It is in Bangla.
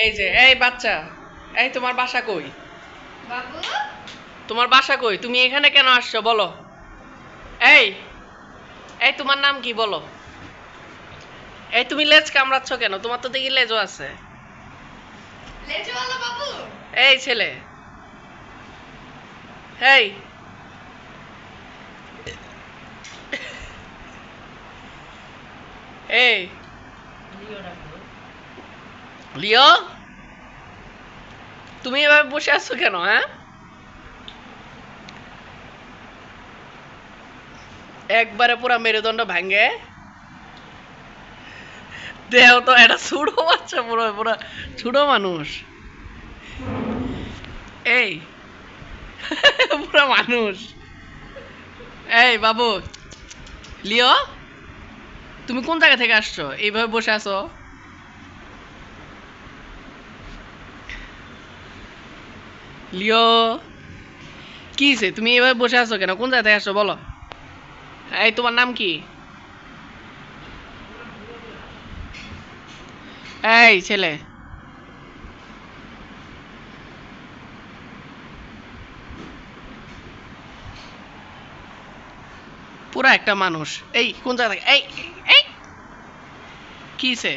এই যে এই বাচ্চা, এই তোমার বাসা কই? বাবু তোমার বাসা কই? তুমি এখানে কেন আসছো বলো? এই এই তোমার নাম কি বলো? এই তুমি লেজ কামড়াচ্ছ কেন? তোমার তো দেখি লেজও আছে। লেজওয়ালা বাবু। এই ছেলে, এই এই লিও, তুমি এভাবে বসে আছো কেন? হ্যাঁ, একবারে পুরা মেরুদণ্ড ভাঙ্গে দেহ তো এটা ছোট বাচ্চা, পুরো পুরো ছোট মানুষ। এই পুরো মানুষ। এই বাবু, লিও, তুমি কোন জায়গা থেকে আসছো? এইভাবে বসে আছো। লিও, কি হইছে? তুমি এইভাবে বসে আছো কেন? কোন জায়গা থেকে আসছো বলো? এই তোমার নাম কি? এই ছেলে, পুরা একটা মানুষ। এই কোন জায়গা থেকে? এই এই কি হইছে?